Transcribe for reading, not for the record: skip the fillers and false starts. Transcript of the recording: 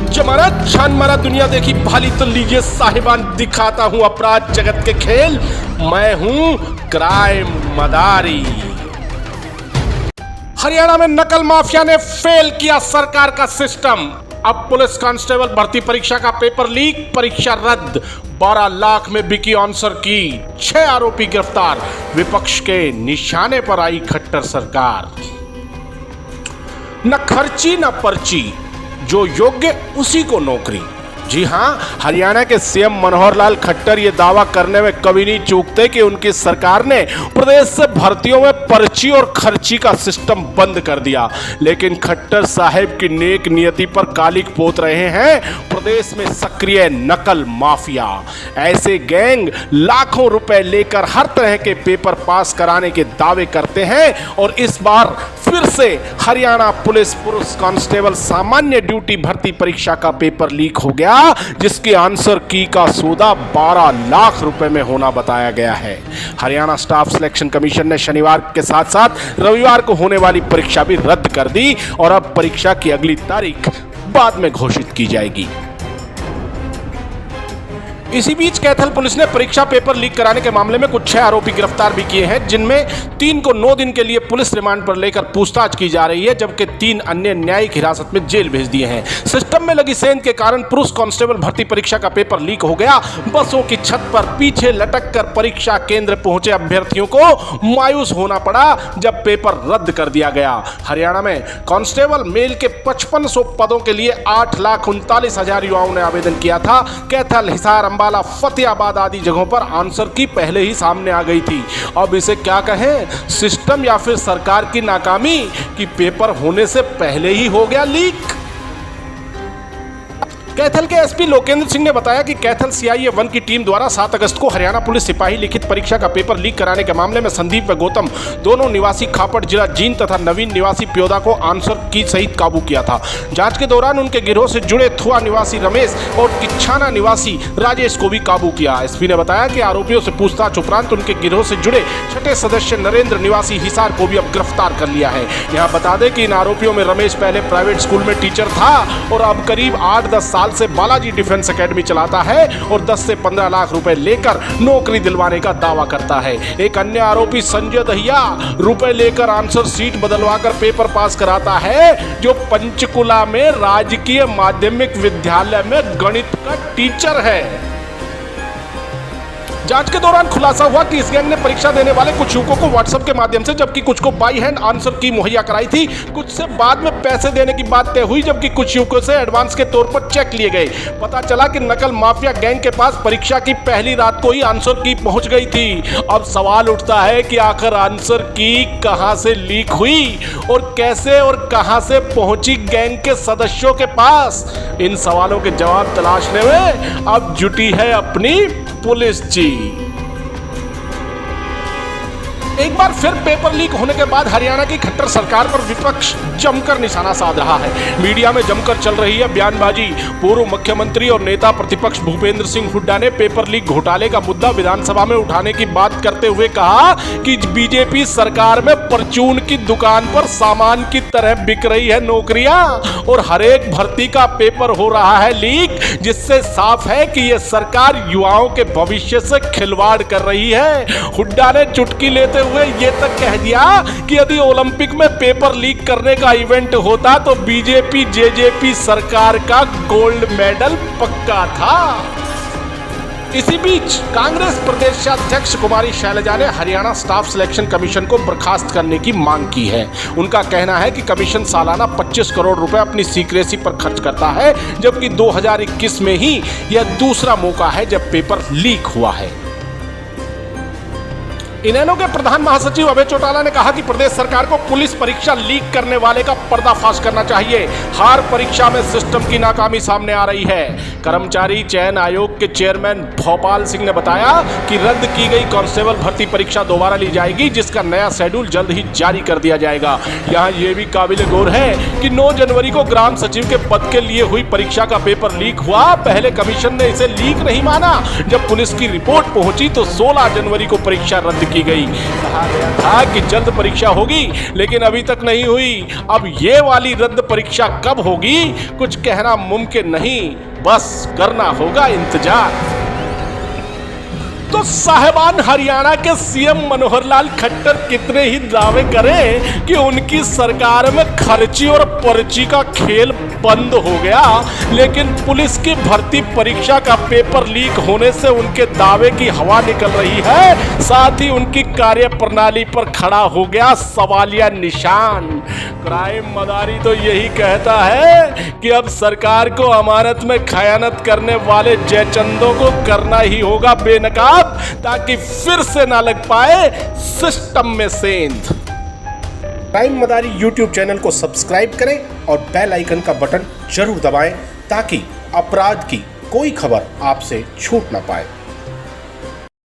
जमाना छान मारा दुनिया देखी भाली तो लीजिए साहिबान, दिखाता हूं अपराध जगत के खेल। मैं हूं क्राइम मदारी। हरियाणा में नकल माफिया ने फेल किया सरकार का सिस्टम। अब पुलिस कांस्टेबल भर्ती परीक्षा का पेपर लीक, परीक्षा रद्द। 12 लाख में बिकी आंसर की, 6 आरोपी गिरफ्तार। विपक्ष के निशाने पर आई खट्टर सरकार। न खर्ची न पर्ची, जो योग्य उसी को नौकरी। जी हां, हरियाणा के सीएम मनोहर लाल खट्टर ये दावा करने में कभी नहीं चूकते कि उनकी सरकार ने प्रदेश से भर्तियों में पर्ची और खर्ची का सिस्टम बंद कर दिया। लेकिन खट्टर साहब की नेक नियति पर कालिक पोत रहे हैं प्रदेश में सक्रिय नकल माफिया। ऐसे गैंग लाखों रुपए लेकर हर तरह के पेपर पास कराने के दावे करते हैं और इस बार फिर से हरियाणा पुलिस कांस्टेबल सामान्य ड्यूटी भर्ती परीक्षा का पेपर लीक हो गया, जिसके आंसर की का सौदा 12 लाख रुपए में होना बताया गया है। हरियाणा स्टाफ सिलेक्शन कमीशन ने शनिवार के साथ साथ रविवार को होने वाली परीक्षा भी रद्द कर दी और अब परीक्षा की अगली तारीख बाद में घोषित की जाएगी। इसी बीच कैथल पुलिस ने परीक्षा पेपर लीक कराने के मामले में कुछ 6 आरोपी गिरफ्तार भी किए हैं, जिनमें 3 को 9 दिन के लिए पुलिस रिमांड पर लेकर पूछताछ की जा रही है, जबकि 3 अन्य न्यायिक हिरासत में जेल भेज दिए हैं। सिस्टम में लगी सेंध के कारण पुरुष कांस्टेबल भर्ती परीक्षा का पेपर लीक हो गया। बसों की छत पर पीछे लटक कर परीक्षा केंद्र पहुंचे अभ्यर्थियों को मायूस होना पड़ा जब पेपर रद्द कर दिया गया। हरियाणा में कांस्टेबल मेल के 5500 पदों के लिए 8,39,000 युवाओं ने आवेदन किया था। कैथल, हिसार, अंबाला, फतेहाबाद आदि जगहों पर आंसर की पहले ही सामने आ गई थी। अब इसे क्या कहें, सिस्टम या फिर सरकार की नाकामी कि पेपर होने से पहले ही हो गया लीक। कैथल के एसपी लोकेंद्र सिंह ने बताया कि कैथल सीआईए 1 की टीम द्वारा 7 अगस्त को हरियाणा पुलिस सिपाही लिखित परीक्षा का पेपर लीक कराने के मामले में संदीप व गौतम, दोनों निवासी खापड़ जिला जींद, तथा नवीन निवासी प्योदा को आंसर की सहित काबू किया था। जांच के दौरान उनके गिरोह से जुड़े थुआ निवासी रमेश और किच्छाना निवासी राजेश को भी काबू किया। एसपी ने बताया कि आरोपियों से पूछताछ उपरांत उनके गिरोह से जुड़े 6ठे सदस्य नरेंद्र निवासी हिसार को भी अब गिरफ्तार कर लिया है। यहाँ बता दें कि इन आरोपियों में रमेश पहले प्राइवेट स्कूल में टीचर था और अब करीब 8-10 साल से बालाजी डिफेंस एकेडमी चलाता है और 10 से 15 लाख रुपए लेकर नौकरी दिलवाने का दावा करता है। एक अन्य आरोपी संजय दहिया रुपए लेकर आंसर सीट बदलवाकर पेपर पास कराता है, जो पंचकुला में राजकीय माध्यमिक विद्यालय में गणित का टीचर है। जांच के दौरान खुलासा हुआ कि इस गैंग ने परीक्षा देने वाले कुछ युवकों को व्हाट्सएप के माध्यम से, जबकि कुछ को बाई हैंड आंसर की मुहैया कराई थी। कुछ से बाद में पैसे देने की बात तय हुई, जबकि कुछ युवकों से एडवांस के तौर पर चेक लिए गए। पता चला कि नकल माफिया गैंग के पास परीक्षा की पहली रात को ही आंसर की पहुंच गई थी। अब सवाल उठता है कि आखिर आंसर की कहां से लीक हुई और कैसे और कहां से पहुंची गैंग के सदस्यों के पास। इन सवालों के जवाब तलाशने में अब जुटी है अपनी पुलिस जी। एक बार फिर पेपर लीक होने के बाद हरियाणा की खट्टर सरकार पर विपक्ष जमकर निशाना साध रहा है। मीडिया में जमकर चल रही है बयानबाजी। पूर्व मुख्यमंत्री और नेता प्रतिपक्ष भूपेंद्र सिंह हुड्डा ने पेपर लीक घोटाले का मुद्दा विधानसभा में उठाने की बात करते हुए कहा कि बीजेपी सरकार में परचून की दुकान पर सामान की तरह बिक रही है नौकरियां और हर एक भर्ती का पेपर हो रहा है लीक, जिससे साफ है कि यह सरकार युवाओं के भविष्य से खिलवाड़ कर रही है। हुड्डा ने चुटकी लेते हुए ये तक कह दिया कि यदि ओलंपिक में पेपर लीक करने का इवेंट होता तो बीजेपी जेजेपी सरकार का गोल्ड मेडल पक्का था। इसी बीच कांग्रेस प्रदेशाध्यक्ष कुमारी शैलजा ने हरियाणा स्टाफ सिलेक्शन कमीशन को बर्खास्त करने की मांग की है। उनका कहना है कि कमीशन सालाना 25 करोड़ रुपए अपनी सीक्रेसी पर खर्च करता है, जबकि 2021 में ही यह दूसरा मौका है जब पेपर लीक हुआ है। इनेलो के प्रधान महासचिव अभय चौटाला ने कहा कि प्रदेश सरकार को पुलिस परीक्षा लीक करने वाले का पर्दाफाश करना चाहिए। हर परीक्षा में सिस्टम की नाकामी सामने आ रही है। कर्मचारी चयन आयोग के चेयरमैन भोपाल सिंह ने बताया कि रद्द की गई कांस्टेबल भर्ती परीक्षा दोबारा ली जाएगी, जिसका नया शेड्यूल जल्द ही जारी कर दिया जाएगा। यहाँ ये भी काबिल गौर है कि 9 जनवरी को ग्राम सचिव के पद के लिए हुई परीक्षा का पेपर लीक हुआ। पहले कमीशन ने इसे लीक नहीं माना। जब पुलिस की रिपोर्ट पहुंची तो 16 जनवरी को परीक्षा रद्द की रखी गई। कहा गया था कि जल्द परीक्षा होगी, लेकिन अभी तक नहीं हुई। अब ये वाली रद्द परीक्षा कब होगी कुछ कहना मुमकिन नहीं, बस करना होगा इंतजार। तो साहिबान, हरियाणा के सीएम मनोहर लाल खट्टर कितने ही दावे करें कि उनकी सरकार में खर्ची और पर्ची का खेल बंद हो गया, लेकिन पुलिस की भर्ती परीक्षा का पेपर लीक होने से उनके दावे की हवा निकल रही है। साथ ही उनकी कार्य प्रणाली पर खड़ा हो गया सवालिया निशान। क्राइम मदारी तो यही कहता है कि अब सरकार को अमानत में खयानत करने वाले जयचंदों को करना ही होगा बेनकाब, ताकि फिर से ना लग पाए सिस्टम में सेंध। क्राइम मदारी यूट्यूब चैनल को सब्सक्राइब करें और बेल आइकन का बटन जरूर दबाएं, ताकि अपराध की कोई खबर आपसे छूट ना पाए।